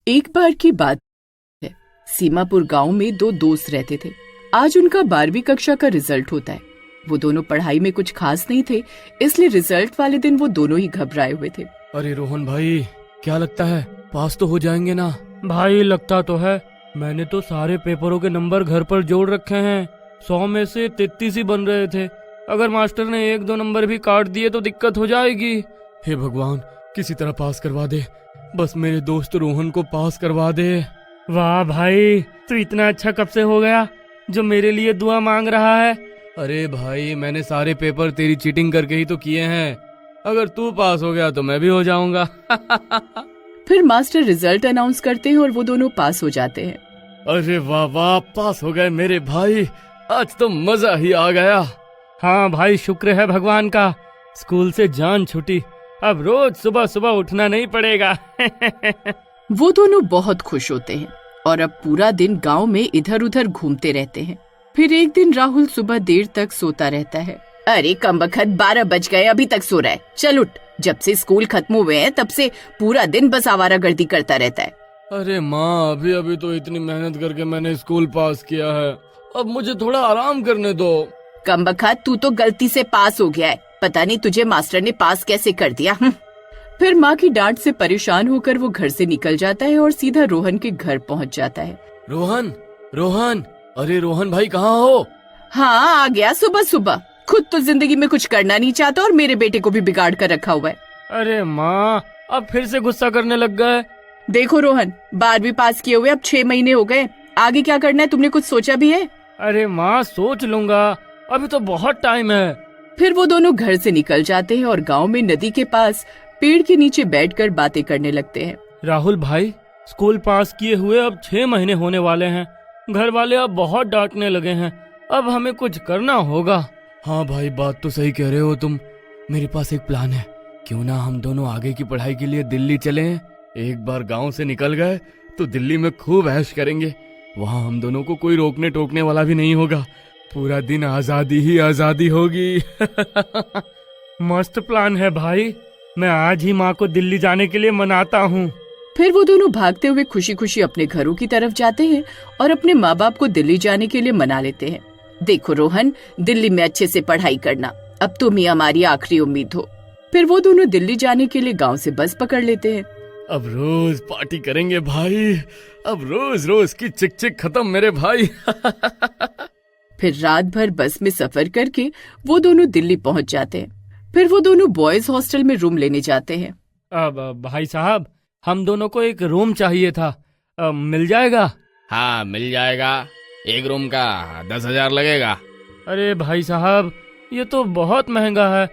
एक बार की बात है, सीमापुर गांव में दो दोस्त रहते थे। आज उनका 12वीं कक्षा का रिजल्ट होता है। वो दोनों पढ़ाई में कुछ खास नहीं थे, इसलिए रिजल्ट वाले दिन वो दोनों ही घबराए हुए थे। अरे रोहन भाई, क्या लगता है पास तो हो जाएंगे ना? भाई लगता तो है। मैंने तो सारे पेपरों के नंबर घर पर जोड़ रखे हैं। 100 में से 33 ही बन रहे थे। अगर मास्टर ने 1-2 नंबर भी काट दिए तो दिक्कत हो जाएगी। हे भगवान, किसी तरह पास करवा दे, बस मेरे दोस्त रोहन को पास करवा दे। वाह भाई, तू इतना अच्छा कब से हो गया जो मेरे लिए दुआ मांग रहा है? अरे भाई, मैंने सारे पेपर तेरी चीटिंग करके ही तो किए हैं। अगर तू पास हो गया तो मैं भी हो जाऊंगा। फिर मास्टर रिजल्ट अनाउंस करते हैं और वो दोनों पास हो जाते हैं। अरे वाह वाह, पास हो गए मेरे भाई, आज तो मजा ही आ गया। हाँ भाई, शुक्र है भगवान का, स्कूल से जान छूटी। अब रोज सुबह सुबह उठना नहीं पड़ेगा। वो दोनों बहुत खुश होते हैं और अब पूरा दिन गांव में इधर उधर घूमते रहते हैं। फिर एक दिन राहुल सुबह देर तक सोता रहता है। अरे कमबख्त, 12 बज गए, अभी तक सो रहा है। चल उठ, जब से स्कूल खत्म हुए हैं तब से पूरा दिन बस आवारागर्दी करता रहता है। अरे माँ, अभी अभी तो इतनी मेहनत करके मैंने स्कूल पास किया है, अब मुझे थोड़ा आराम करने दो। कमबख्त, तू तो गलती से पास हो गया है, पता नहीं तुझे मास्टर ने पास कैसे कर दिया। फिर माँ की डांट से परेशान होकर वो घर से निकल जाता है और सीधा रोहन के घर पहुँच जाता है। रोहन, रोहन, अरे रोहन भाई कहाँ हो? हाँ, आ गया सुबह सुबह। खुद तो जिंदगी में कुछ करना नहीं चाहता और मेरे बेटे को भी बिगाड़ कर रखा हुआ है। अरे माँ, अब फिर से गुस्सा करने लग गए। देखो रोहन, 12वीं पास किए हुए अब 6 महीने हो गए, आगे क्या करना है तुमने कुछ सोचा भी है? अरे माँ, सोच लूंगा, अभी तो बहुत टाइम है। फिर वो दोनों घर से निकल जाते हैं और गांव में नदी के पास पेड़ के नीचे बैठकर बातें करने लगते हैं। राहुल भाई, स्कूल पास किए हुए अब 6 महीने होने वाले हैं। घर वाले अब बहुत डांटने लगे हैं, अब हमें कुछ करना होगा। हाँ भाई, बात तो सही कह रहे हो तुम। मेरे पास एक प्लान है, क्यों ना हम दोनों आगे की पढ़ाई के लिए दिल्ली चलें। एक बार गांव से निकल गए तो दिल्ली में खूब ऐश करेंगे। वहाँ हम दोनों को कोई रोकने टोकने वाला भी नहीं होगा। पूरा दिन आजादी ही आजादी होगी। मस्त प्लान है भाई, मैं आज ही माँ को दिल्ली जाने के लिए मनाता हूँ। फिर वो दोनों भागते हुए खुशी खुशी अपने घरों की तरफ जाते हैं और अपने माँ बाप को दिल्ली जाने के लिए मना लेते हैं। देखो रोहन, दिल्ली में अच्छे से पढ़ाई करना, अब तुम ही हमारी आखिरी उम्मीद हो। फिर वो दोनों दिल्ली जाने के लिए गांव से बस पकड़ लेते हैं। अब रोज पार्टी करेंगे भाई, अब रोज रोज की चिक चिक खत्म मेरे भाई। फिर रात भर बस में सफर करके वो दोनों दिल्ली पहुंच जाते हैं। फिर वो दोनों बॉयज हॉस्टल में रूम लेने जाते हैं। अब भाई साहब, हम दोनों को एक रूम चाहिए था, मिल जाएगा? हाँ मिल जाएगा, एक रूम का 10,000 लगेगा। अरे भाई साहब, ये तो बहुत महंगा है,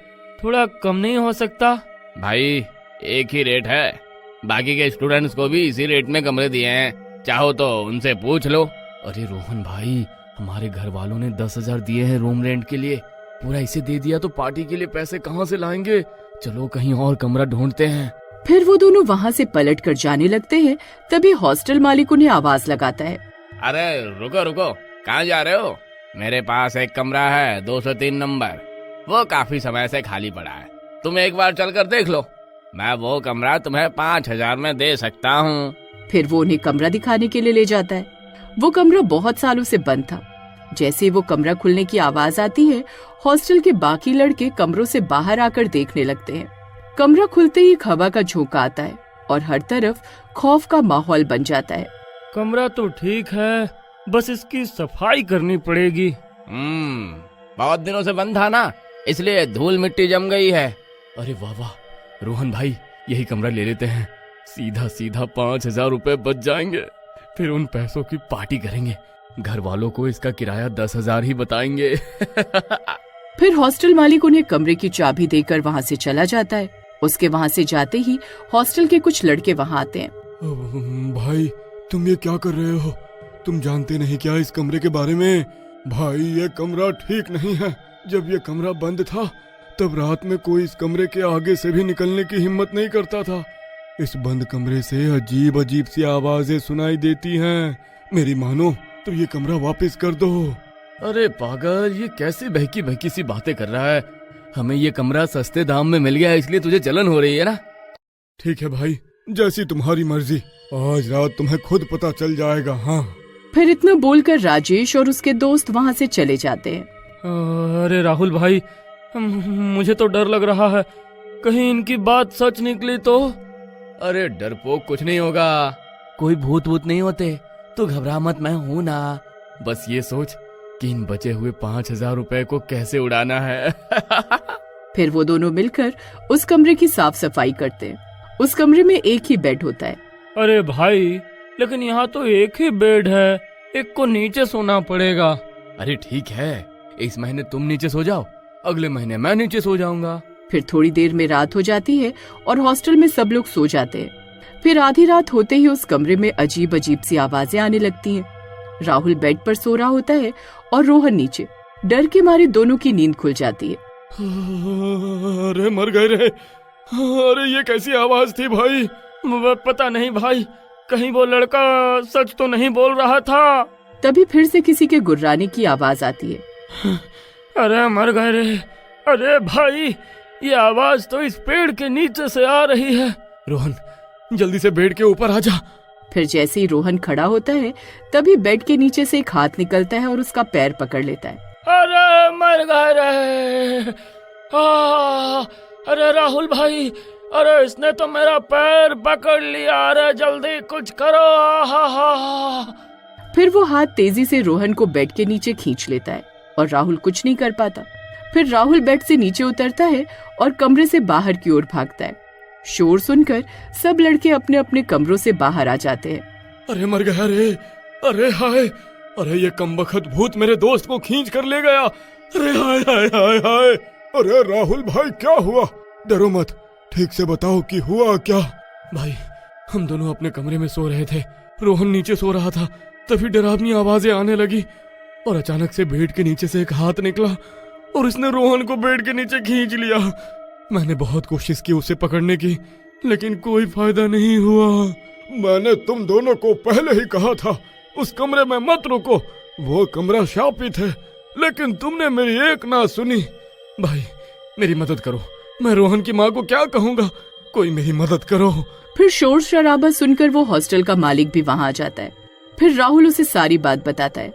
थोड़ा कम नहीं हो सकता? भाई एक ही रेट है, बाकी के स्टूडेंट्स को भी इसी रेट में कमरे दिए हैं, चाहो तो उनसे पूछ लो। अरे रोहन भाई, हमारे घर वालों ने 10,000 दिए हैं रूम रेंट के लिए, पूरा इसे दे दिया तो पार्टी के लिए पैसे कहाँ से लाएंगे? चलो कहीं और कमरा ढूंढते हैं। फिर वो दोनों वहाँ से पलट कर जाने लगते हैं, तभी हॉस्टल मालिक उन्हें आवाज लगाता है। अरे रुको रुको, कहाँ जा रहे हो? मेरे पास एक कमरा है 203 नंबर, वो काफी समय से खाली पड़ा है, तुम एक बार चल कर देख लो, मैं वो कमरा तुम्हें 5,000 में दे सकता हूँ। फिर वो उन्हें कमरा दिखाने के लिए ले जाता है। वो कमरा बहुत सालों से बंद था। जैसे वो कमरा खुलने की आवाज आती है, हॉस्टल के बाकी लड़के कमरों से बाहर आकर देखने लगते हैं। कमरा खुलते ही हवा का झोंका आता है और हर तरफ खौफ का माहौल बन जाता है। कमरा तो ठीक है, बस इसकी सफाई करनी पड़ेगी। बहुत दिनों से बंद था ना, इसलिए धूल मिट्टी जम गई है। अरे वाह वाह रोहन भाई, यही कमरा ले लेते हैं, सीधा सीधा 5,000 रुपए बच जाएंगे। फिर उन पैसों की पार्टी करेंगे, घर वालों को इसका किराया 10,000 ही बताएंगे। फिर हॉस्टल मालिक उन्हें कमरे की चाबी देकर वहाँ से चला जाता है। उसके वहाँ से जाते ही हॉस्टल के कुछ लड़के वहाँ आते हैं। भाई तुम ये क्या कर रहे हो? तुम जानते नहीं क्या इस कमरे के बारे में? भाई ये कमरा ठीक नहीं है। जब ये कमरा बंद था तब रात में कोई इस कमरे के आगे से भी निकलने की हिम्मत नहीं करता था। इस बंद कमरे से अजीब अजीब सी आवाजें सुनाई देती हैं। मेरी मानो तो ये कमरा वापस कर दो। अरे पागल, ये कैसी बहकी बहकी सी बातें कर रहा है? हमें ये कमरा सस्ते दाम में मिल गया है, इसलिए तुझे जलन हो रही है ना? ठीक है भाई, जैसी तुम्हारी मर्जी, आज रात तुम्हें खुद पता चल जाएगा। हाँ। फिर इतना बोलकर राजेश और उसके दोस्त वहाँ से चले जाते हैं। अरे राहुल भाई, मुझे तो डर लग रहा है, कहीं इनकी बात सच निकली तो। अरे डरपोक, कुछ नहीं होगा, कोई भूत वूत नहीं होते, तू घबरा मत, मैं हूं ना। बस ये सोच कि इन बचे हुए 5,000 रुपए को कैसे उड़ाना है। फिर वो दोनों मिलकर उस कमरे की साफ सफाई करते हैं। उस कमरे में एक ही बेड होता है। अरे भाई, लेकिन यहाँ तो एक ही बेड है, एक को नीचे सोना पड़ेगा। अरे ठीक है, इस महीने तुम नीचे सो जाओ, अगले महीने मैं नीचे सो जाऊंगा। फिर थोड़ी देर में रात हो जाती है और हॉस्टल में सब लोग सो जाते हैं। फिर आधी रात होते ही उस कमरे में अजीब अजीब सी आवाजें आने लगती हैं। राहुल बेड पर सो रहा होता है और रोहन नीचे। डर के मारे दोनों की नींद खुल जाती है। अरे मर गए रे। अरे ये कैसी आवाज थी भाई? पता नहीं भाई, कहीं वो लड़का सच तो नहीं बोल रहा था। तभी फिर से किसी के गुर्राने की आवाज आती है। अरे मर गए रे। अरे भाई, ये आवाज तो इस पेड़ के नीचे से आ रही है। रोहन, जल्दी से बेड के ऊपर आ जा। फिर जैसे ही रोहन खड़ा होता है, तभी बेड के नीचे से एक हाथ निकलता है और उसका पैर पकड़ लेता है। अरे मर गए रे। अरे राहुल भाई, अरे इसने तो मेरा पैर पकड़ लिया। अरे जल्दी कुछ करो। फिर वो हाथ तेजी से रोहन को बेड के नीचे खींच लेता है और राहुल कुछ नहीं कर पाता। फिर राहुल बेड से नीचे उतरता है और कमरे से बाहर की ओर भागता है। शोर सुनकर सब लड़के अपने अपने कमरों से बाहर आ जाते हैं। अरे मर गया रे। अरे हाय, अरे ये कमबख्त भूत मेरे दोस्त को खींच कर ले गया। अरे हाय हाय हाय हाय। अरे राहुल भाई, क्या हुआ? डरो मत, ठीक से बताओ कि हुआ क्या? भाई, हम दोनों अपने कमरे में सो रहे थे, रोहन नीचे सो रहा था, तभी डरावनी आवाजें आने लगी और अचानक से बेड के नीचे से एक हाथ निकला और इसने रोहन को बेड के नीचे खींच लिया। मैंने बहुत कोशिश की उसे पकड़ने की, लेकिन कोई फायदा नहीं हुआ। मैंने तुम दोनों को पहले ही कहा था उस कमरे में मत रुको, वो कमरा शापित है, लेकिन तुमने मेरी एक ना सुनी। भाई मेरी मदद करो, मैं रोहन की माँ को क्या कहूँगा, कोई मेरी मदद करो। फिर शोर शराबा सुनकर वो हॉस्टल का मालिक भी वहाँ आ जाता है। फिर राहुल उसे सारी बात बताता है।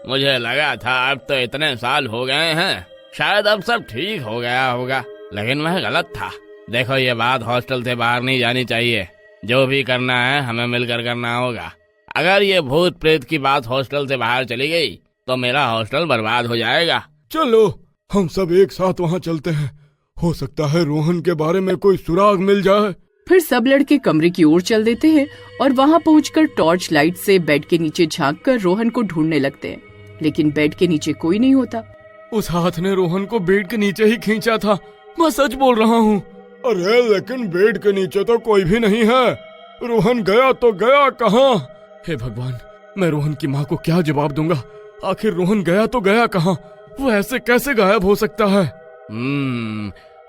मुझे लगा था अब तो इतने साल हो गए हैं, शायद अब सब ठीक हो गया होगा, लेकिन मैं गलत था। देखो, ये बात हॉस्टल से बाहर नहीं जानी चाहिए, जो भी करना है हमें मिलकर करना होगा। अगर ये भूत प्रेत की बात हॉस्टल से बाहर चली गई तो मेरा हॉस्टल बर्बाद हो जाएगा। चलो हम सब एक साथ वहाँ चलते हैं, हो सकता है रोहन के बारे में कोई सुराग मिल जाए। फिर सब लड़के कमरे की ओर चल देते हैं और वहाँ पहुंचकर टॉर्च लाइट से बेड के नीचे झांककर रोहन को ढूंढने लगते हैं, लेकिन बेड के नीचे कोई नहीं होता। उस हाथ ने रोहन को बेड के नीचे ही खींचा था, मैं सच बोल रहा हूँ। अरे लेकिन बेड के नीचे तो कोई भी नहीं है, रोहन गया तो गया कहाँ? हे भगवान, मैं रोहन की माँ को क्या जवाब दूंगा? आखिर रोहन गया तो गया कहाँ? वो ऐसे कैसे गायब हो सकता है?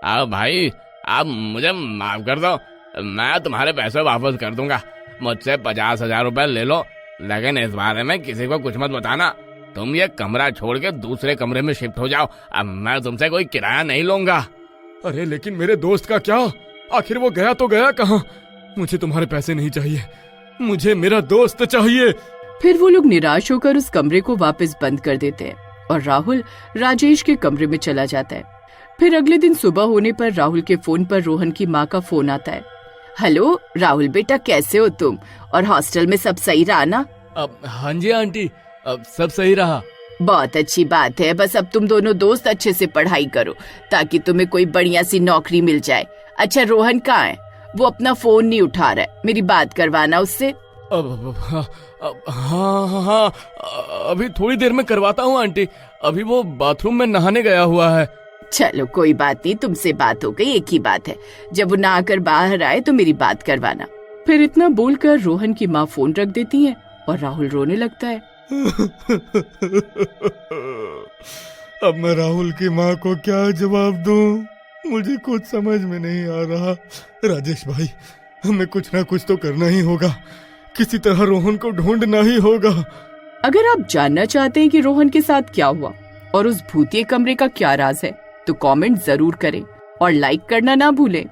अब भाई, आप मुझे माफ कर दो, मैं तुम्हारे पैसे वापस कर दूंगा। मुझसे 50,000 रुपए ले लो, लेकिन इस बारे में किसी को कुछ मत बताना। तुम ये कमरा छोड़ के दूसरे कमरे में शिफ्ट हो जाओ, अब मैं तुमसे कोई किराया नहीं लूंगा। अरे लेकिन मेरे दोस्त का क्या? आखिर वो गया तो गया कहाँ? मुझे तुम्हारे पैसे नहीं चाहिए, मुझे मेरा दोस्त चाहिए। फिर वो लोग निराश होकर उस कमरे को वापस बंद कर देते हैं और राहुल राजेश के कमरे में चला जाता है। फिर अगले दिन सुबह होने पर राहुल के फोन पर रोहन की माँ का फोन आता है। हेलो राहुल बेटा, कैसे हो तुम? और हॉस्टल में सब सही रहा ना? हाँ जी आंटी, अब सब सही रहा। बहुत अच्छी बात है, बस अब तुम दोनों दोस्त अच्छे से पढ़ाई करो ताकि तुम्हें कोई बढ़िया सी नौकरी मिल जाए। अच्छा रोहन कहाँ है? वो अपना फोन नहीं उठा रहा है, मेरी बात करवाना उससे। हाँ, अभी थोड़ी देर में करवाता हूँ आंटी, अभी वो बाथरूम में नहाने गया हुआ है। चलो कोई बात नहीं, तुमसे बात हो गई, एक ही बात है, जब वो नहाकर बाहर आए तो मेरी बात करवाना। फिर इतना बोलकर रोहन की माँ फोन रख देती है और राहुल रोने लगता है। अब मैं राहुल की माँ को क्या जवाब दूं? मुझे कुछ समझ में नहीं आ रहा। राजेश भाई, हमें कुछ ना कुछ तो करना ही होगा, किसी तरह रोहन को ढूंढना ही होगा। अगर आप जानना चाहते हैं कि रोहन के साथ क्या हुआ और उस भूतिए कमरे का क्या राज है, तो कमेंट जरूर करें और लाइक करना ना भूलें।